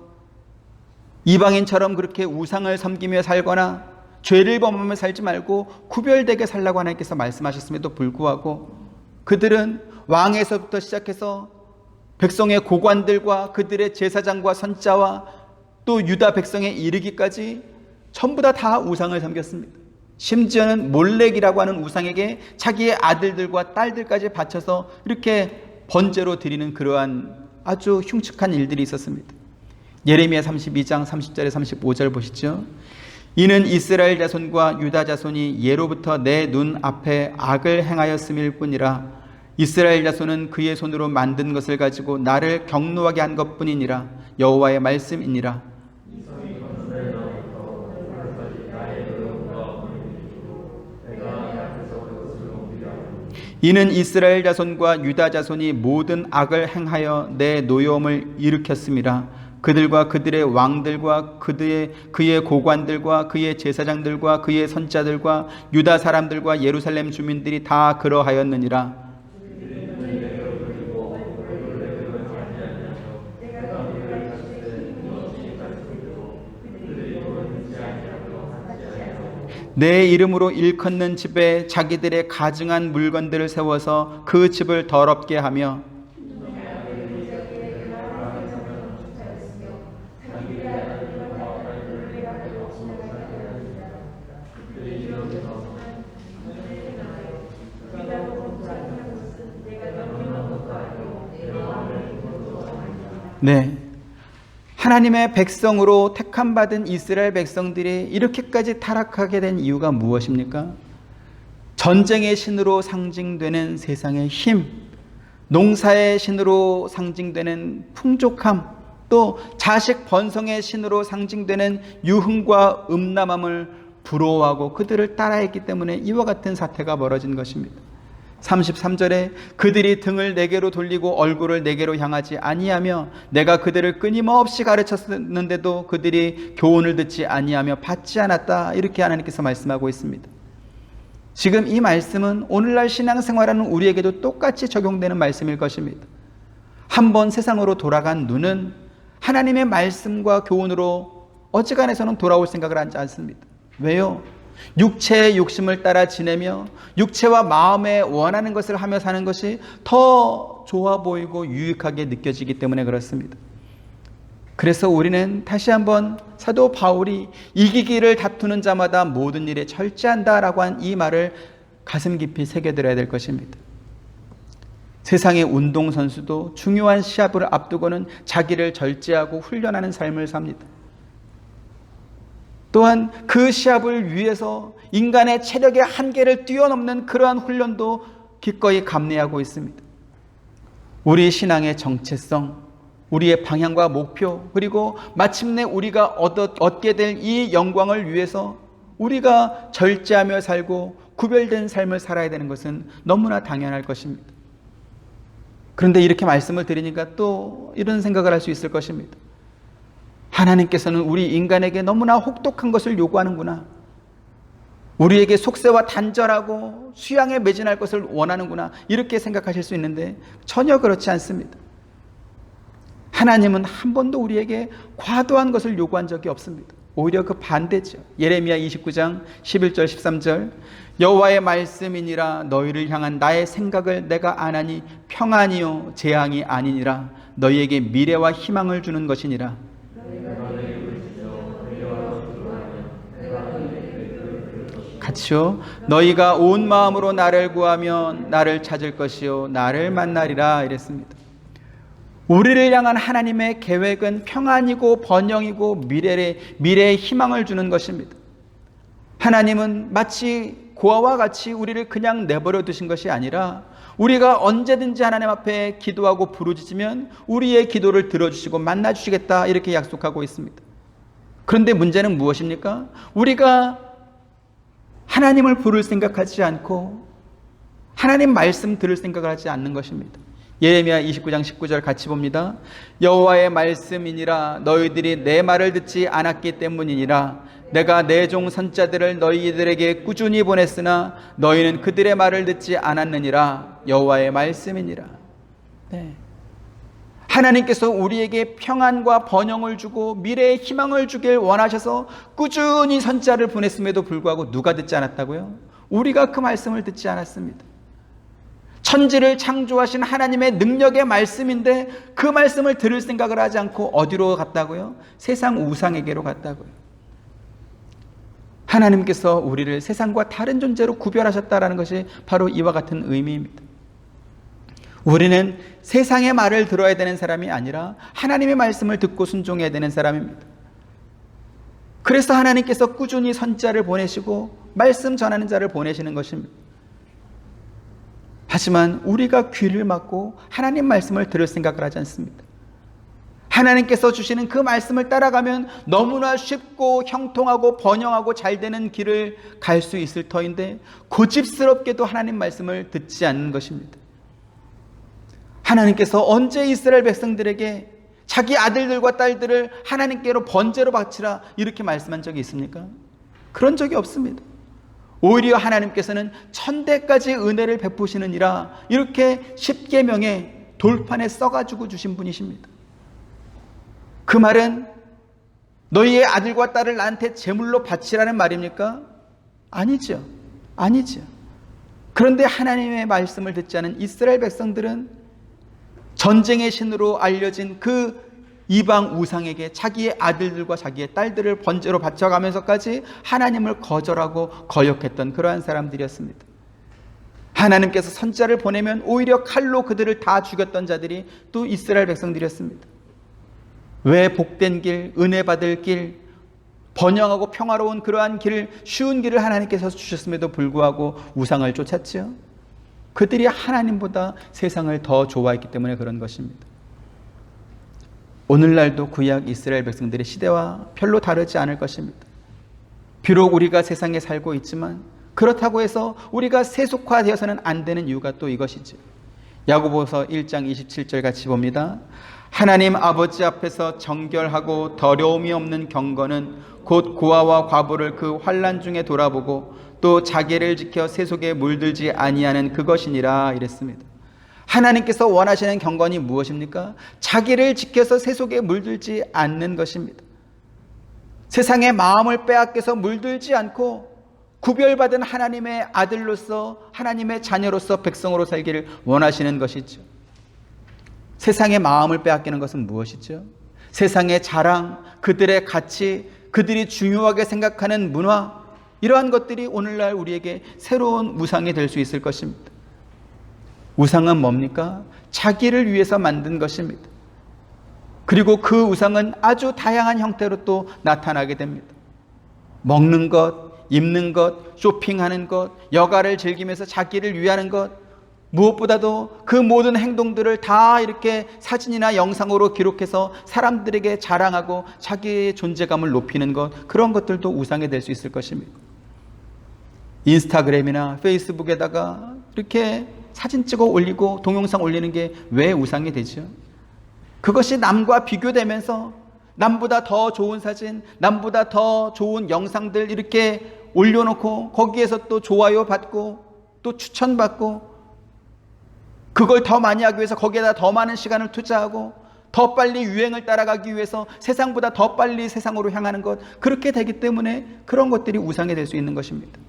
이방인처럼 그렇게 우상을 섬기며 살거나 죄를 범하며 살지 말고 구별되게 살라고 하나님께서 말씀하셨음에도 불구하고 그들은 왕에서부터 시작해서 백성의 고관들과 그들의 제사장과 선자와 또 유다 백성에 이르기까지 전부 다 우상을 섬겼습니다. 심지어는 몰렉이라고 하는 우상에게 자기의 아들들과 딸들까지 바쳐서 이렇게 번제로 드리는 그러한 아주 흉측한 일들이 있었습니다. 예레미야 32장 30절에 35절 보시죠. 이는 이스라엘 자손과 유다 자손이 예로부터 내 눈 앞에 악을 행하였음일 뿐이라. 이스라엘 자손은 그의 손으로 만든 것을 가지고 나를 경노하게 한 것뿐이니라. 여호와의 말씀이니라. 이는 이스라엘 자손과 유다 자손이 모든 악을 행하여 내 노여움을 일으켰음이라. 그들과 그들의 왕들과 그의 고관들과 그의 제사장들과 그의 선자들과 유다 사람들과 예루살렘 주민들이 다 그러하였느니라. 내 이름으로 일컫는 집에 자기들의 가증한 물건들을 세워서 그 집을 더럽게 하며 네. 하나님의 백성으로 택함받은 이스라엘 백성들이 이렇게까지 타락하게 된 이유가 무엇입니까? 전쟁의 신으로 상징되는 세상의 힘, 농사의 신으로 상징되는 풍족함, 또 자식 번성의 신으로 상징되는 유흥과 음란함을 부러워하고 그들을 따라했기 때문에 이와 같은 사태가 벌어진 것입니다. 33절에 그들이 등을 내게로 돌리고 얼굴을 내게로 향하지 아니하며 내가 그들을 끊임없이 가르쳤는데도 그들이 교훈을 듣지 아니하며 받지 않았다, 이렇게 하나님께서 말씀하고 있습니다. 지금 이 말씀은 오늘날 신앙생활하는 우리에게도 똑같이 적용되는 말씀일 것입니다. 한번 세상으로 돌아간 눈은 하나님의 말씀과 교훈으로 어지간해서는 돌아올 생각을 하지 않습니다. 왜요? 육체의 욕심을 따라 지내며 육체와 마음에 원하는 것을 하며 사는 것이 더 좋아 보이고 유익하게 느껴지기 때문에 그렇습니다. 그래서 우리는 다시 한번 사도 바울이 이기기를 다투는 자마다 모든 일에 절제한다라고 한 이 말을 가슴 깊이 새겨들어야 될 것입니다. 세상의 운동선수도 중요한 시합을 앞두고는 자기를 절제하고 훈련하는 삶을 삽니다. 또한 그 시합을 위해서 인간의 체력의 한계를 뛰어넘는 그러한 훈련도 기꺼이 감내하고 있습니다. 우리 신앙의 정체성, 우리의 방향과 목표, 그리고 마침내 우리가 얻게 될 이 영광을 위해서 우리가 절제하며 살고 구별된 삶을 살아야 되는 것은 너무나 당연할 것입니다. 그런데 이렇게 말씀을 드리니까 또 이런 생각을 할 수 있을 것입니다. 하나님께서는 우리 인간에게 너무나 혹독한 것을 요구하는구나. 우리에게 속세와 단절하고 수양에 매진할 것을 원하는구나. 이렇게 생각하실 수 있는데 전혀 그렇지 않습니다. 하나님은 한 번도 우리에게 과도한 것을 요구한 적이 없습니다. 오히려 그 반대죠. 예레미야 29장 11절 13절 여호와의 말씀이니라 너희를 향한 나의 생각을 내가 아나니 평안이요 재앙이 아니니라 너희에게 미래와 희망을 주는 것이니라. 같이요. 너희가 온 마음으로 나를 구하면 나를 찾을 것이요 나를 만나리라 이랬습니다. 우리를 향한 하나님의 계획은 평안이고 번영이고 미래의 희망을 주는 것입니다. 하나님은 마치 고아와 같이 우리를 그냥 내버려 두신 것이 아니라 우리가 언제든지 하나님 앞에 기도하고 부르짖으면 우리의 기도를 들어주시고 만나주시겠다, 이렇게 약속하고 있습니다. 그런데 문제는 무엇입니까? 우리가 하나님을 부를 생각하지 않고 하나님 말씀 들을 생각을 하지 않는 것입니다. 예레미야 29장 19절 같이 봅니다. 여호와의 말씀이니라 너희들이 내 말을 듣지 않았기 때문이니라 내가 내 종 선자들을 너희들에게 꾸준히 보냈으나 너희는 그들의 말을 듣지 않았느니라. 여호와의 말씀이니라. 네. 하나님께서 우리에게 평안과 번영을 주고 미래의 희망을 주길 원하셔서 꾸준히 선자를 보냈음에도 불구하고 누가 듣지 않았다고요? 우리가 그 말씀을 듣지 않았습니다. 천지를 창조하신 하나님의 능력의 말씀인데 그 말씀을 들을 생각을 하지 않고 어디로 갔다고요? 세상 우상에게로 갔다고요. 하나님께서 우리를 세상과 다른 존재로 구별하셨다라는 것이 바로 이와 같은 의미입니다. 우리는 세상의 말을 들어야 되는 사람이 아니라 하나님의 말씀을 듣고 순종해야 되는 사람입니다. 그래서 하나님께서 꾸준히 선자를 보내시고 말씀 전하는 자를 보내시는 것입니다. 하지만 우리가 귀를 막고 하나님 말씀을 들을 생각을 하지 않습니다. 하나님께서 주시는 그 말씀을 따라가면 너무나 쉽고 형통하고 번영하고 잘 되는 길을 갈 수 있을 터인데 고집스럽게도 하나님 말씀을 듣지 않는 것입니다. 하나님께서 언제 이스라엘 백성들에게 자기 아들들과 딸들을 하나님께로 번제로 바치라 이렇게 말씀한 적이 있습니까? 그런 적이 없습니다. 오히려 하나님께서는 천대까지 은혜를 베푸시느니라 이렇게 십계명에 돌판에 써가지고 주신 분이십니다. 그 말은 너희의 아들과 딸을 나한테 제물로 바치라는 말입니까? 아니죠. 아니죠. 그런데 하나님의 말씀을 듣지 않은 이스라엘 백성들은 전쟁의 신으로 알려진 그 이방 우상에게 자기의 아들들과 자기의 딸들을 번제로 바쳐가면서까지 하나님을 거절하고 거역했던 그러한 사람들이었습니다. 하나님께서 선지자를 보내면 오히려 칼로 그들을 다 죽였던 자들이 또 이스라엘 백성들이었습니다. 왜 복된 길, 은혜 받을 길, 번영하고 평화로운 그러한 길, 쉬운 길을 하나님께서 주셨음에도 불구하고 우상을 쫓았지요? 그들이 하나님보다 세상을 더 좋아했기 때문에 그런 것입니다. 오늘날도 구약 이스라엘 백성들의 시대와 별로 다르지 않을 것입니다. 비록 우리가 세상에 살고 있지만 그렇다고 해서 우리가 세속화되어서는 안 되는 이유가 또 이것이죠. 야고보서 1장 27절 같이 봅니다. 하나님 아버지 앞에서 정결하고 더러움이 없는 경건은 곧 고아와 과부를 그 환난 중에 돌아보고 또 자기를 지켜 세속에 물들지 아니하는 그것이니라 이랬습니다. 하나님께서 원하시는 경건이 무엇입니까? 자기를 지켜서 세속에 물들지 않는 것입니다. 세상의 마음을 빼앗겨서 물들지 않고 구별받은 하나님의 아들로서 하나님의 자녀로서 백성으로 살기를 원하시는 것이죠. 세상의 마음을 빼앗기는 것은 무엇이죠? 세상의 자랑, 그들의 가치, 그들이 중요하게 생각하는 문화, 이러한 것들이 오늘날 우리에게 새로운 우상이 될 수 있을 것입니다. 우상은 뭡니까? 자기를 위해서 만든 것입니다. 그리고 그 우상은 아주 다양한 형태로 또 나타나게 됩니다. 먹는 것, 입는 것, 쇼핑하는 것, 여가를 즐기면서 자기를 위하는 것, 무엇보다도 그 모든 행동들을 다 이렇게 사진이나 영상으로 기록해서 사람들에게 자랑하고 자기의 존재감을 높이는 것, 그런 것들도 우상이 될 수 있을 것입니다. 인스타그램이나 페이스북에다가 이렇게 사진 찍어 올리고 동영상 올리는 게 왜 우상이 되죠? 그것이 남과 비교되면서 남보다 더 좋은 사진, 남보다 더 좋은 영상들 이렇게 올려놓고 거기에서 또 좋아요 받고 또 추천받고 그걸 더 많이 하기 위해서 거기에다 더 많은 시간을 투자하고 더 빨리 유행을 따라가기 위해서 세상보다 더 빨리 세상으로 향하는 것, 그렇게 되기 때문에 그런 것들이 우상이 될 수 있는 것입니다.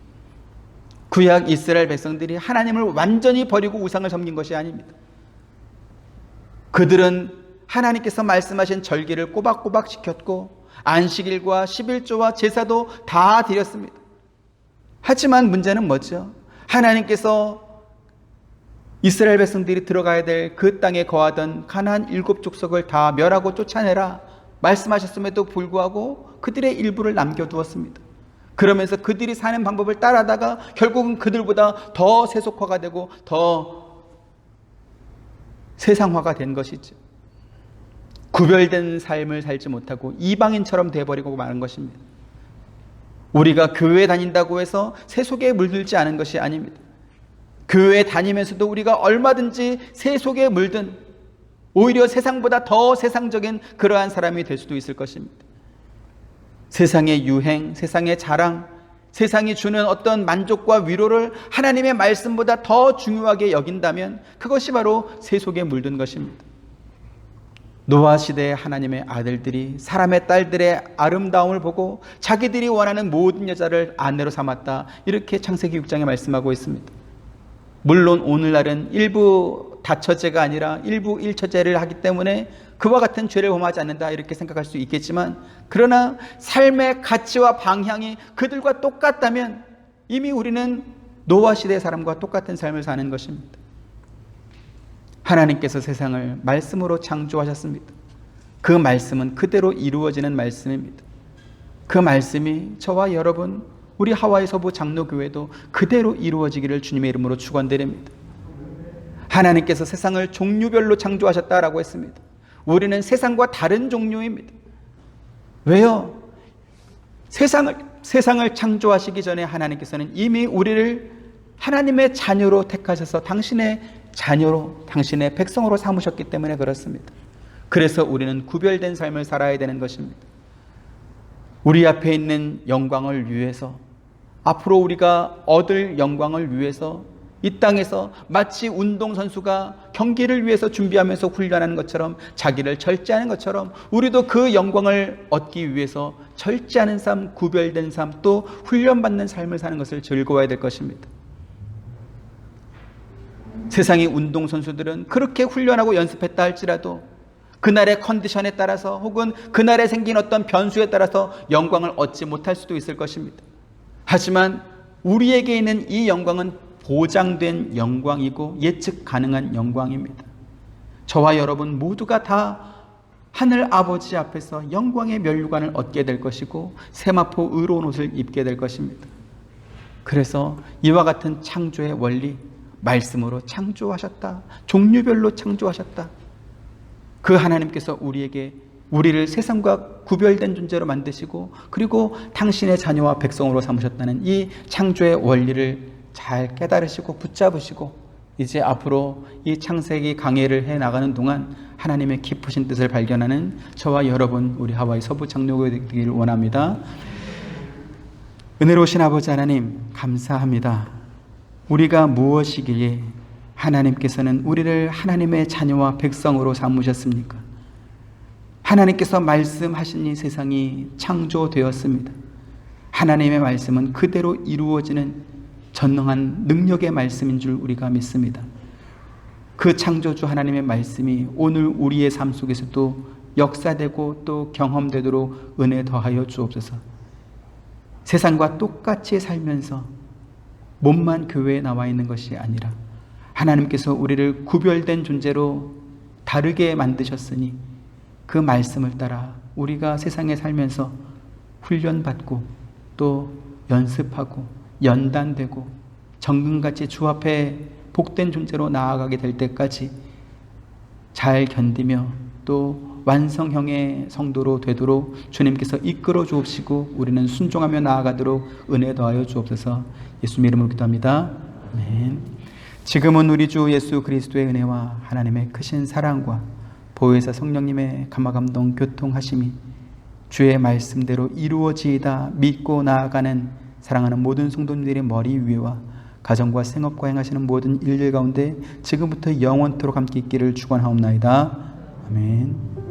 구약 이스라엘 백성들이 하나님을 완전히 버리고 우상을 섬긴 것이 아닙니다. 그들은 하나님께서 말씀하신 절기를 꼬박꼬박 지켰고 안식일과 11조와 제사도 다 드렸습니다. 하지만 문제는 뭐죠? 하나님께서 이스라엘 백성들이 들어가야 될 그 땅에 거하던 가나안 7족속을 다 멸하고 쫓아내라 말씀하셨음에도 불구하고 그들의 일부를 남겨두었습니다. 그러면서 그들이 사는 방법을 따라다가 결국은 그들보다 더 세속화가 되고 더 세상화가 된 것이죠. 구별된 삶을 살지 못하고 이방인처럼 되어버리고 마는 것입니다. 우리가 교회에 다닌다고 해서 세속에 물들지 않은 것이 아닙니다. 교회에 다니면서도 우리가 얼마든지 세속에 물든 오히려 세상보다 더 세상적인 그러한 사람이 될 수도 있을 것입니다. 세상의 유행, 세상의 자랑, 세상이 주는 어떤 만족과 위로를 하나님의 말씀보다 더 중요하게 여긴다면 그것이 바로 세속에 물든 것입니다. 노아 시대의 하나님의 아들들이 사람의 딸들의 아름다움을 보고 자기들이 원하는 모든 여자를 아내로 삼았다, 이렇게 창세기 6장에 말씀하고 있습니다. 물론 오늘날은 일부 다처제가 아니라 일부 일처제를 하기 때문에 그와 같은 죄를 범하지 않는다, 이렇게 생각할 수 있겠지만, 그러나 삶의 가치와 방향이 그들과 똑같다면 이미 우리는 노아 시대의 사람과 똑같은 삶을 사는 것입니다. 하나님께서 세상을 말씀으로 창조하셨습니다. 그 말씀은 그대로 이루어지는 말씀입니다. 그 말씀이 저와 여러분, 우리 하와이 서부 장로교회도 그대로 이루어지기를 주님의 이름으로 축원드립니다. 하나님께서 세상을 종류별로 창조하셨다라고 했습니다. 우리는 세상과 다른 종류입니다. 왜요? 세상을 창조하시기 전에 하나님께서는 이미 우리를 하나님의 자녀로 택하셔서 당신의 자녀로, 당신의 백성으로 삼으셨기 때문에 그렇습니다. 그래서 우리는 구별된 삶을 살아야 되는 것입니다. 우리 앞에 있는 영광을 위해서, 앞으로 우리가 얻을 영광을 위해서 이 땅에서 마치 운동선수가 경기를 위해서 준비하면서 훈련하는 것처럼, 자기를 절제하는 것처럼 우리도 그 영광을 얻기 위해서 절제하는 삶, 구별된 삶, 또 훈련받는 삶을 사는 것을 즐거워야 될 것입니다. 세상의 운동선수들은 그렇게 훈련하고 연습했다 할지라도 그날의 컨디션에 따라서 혹은 그날에 생긴 어떤 변수에 따라서 영광을 얻지 못할 수도 있을 것입니다. 하지만 우리에게 있는 이 영광은 보장된 영광이고 예측 가능한 영광입니다. 저와 여러분 모두가 다 하늘 아버지 앞에서 영광의 면류관을 얻게 될 것이고 세마포 의로운 옷을 입게 될 것입니다. 그래서 이와 같은 창조의 원리, 말씀으로 창조하셨다. 종류별로 창조하셨다. 그 하나님께서 우리를 세상과 구별된 존재로 만드시고 그리고 당신의 자녀와 백성으로 삼으셨다는 이 창조의 원리를 잘 깨달으시고 붙잡으시고 이제 앞으로 이 창세기 강해를 해나가는 동안 하나님의 깊으신 뜻을 발견하는 저와 여러분, 우리 하와이 서부 장로교회 되기를 원합니다. 은혜로우신 아버지 하나님, 감사합니다. 우리가 무엇이기에 하나님께서는 우리를 하나님의 자녀와 백성으로 삼으셨습니까? 하나님께서 말씀하신 이 세상이 창조되었습니다. 하나님의 말씀은 그대로 이루어지는 전능한 능력의 말씀인 줄 우리가 믿습니다. 그 창조주 하나님의 말씀이 오늘 우리의 삶 속에서도 역사되고 또 경험되도록 은혜 더하여 주옵소서. 세상과 똑같이 살면서 몸만 교회에 나와 있는 것이 아니라 하나님께서 우리를 구별된 존재로 다르게 만드셨으니 그 말씀을 따라 우리가 세상에 살면서 훈련받고 또 연습하고 연단되고 정금같이 주 앞에 복된 존재로 나아가게 될 때까지 잘 견디며 또 완성형의 성도로 되도록 주님께서 이끌어 주옵시고 우리는 순종하며 나아가도록 은혜 더하여 주옵소서. 예수님 이름으로 기도합니다. 아멘. 지금은 우리 주 예수 그리스도의 은혜와 하나님의 크신 사랑과 보혜사 성령님의 감화감동 교통하심이 주의 말씀대로 이루어지이다 믿고 나아가는 사랑하는 모든 성도님들의 머리 위에와 가정과 생업과 행하시는 모든 일들 가운데 지금부터 영원토록 함께 있기를 축원하옵나이다. 아멘.